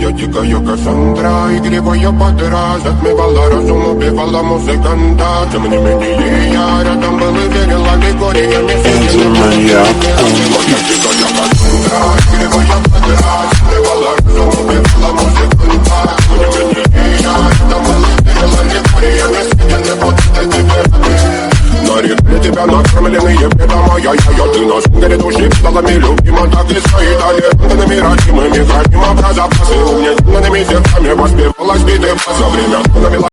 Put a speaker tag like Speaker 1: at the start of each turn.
Speaker 1: Моя дикая Кассандра, игривая подра, затмевала разум, убивала музыканта. Тем не менее я рядом был и верил аллегориями. Моя дикая Кассандра, игривая подра, затмевала разум, убивала музыканта. Тем не менее я рядом был и верил аллегориями. Съедены вот эти нарекли тебя накормленные предома. Я, ты на шунгере души сталами любима. Так и стоит аллергенными родимыми. Храним образа, пасы умненными сердцами. Воспевалась биты за время.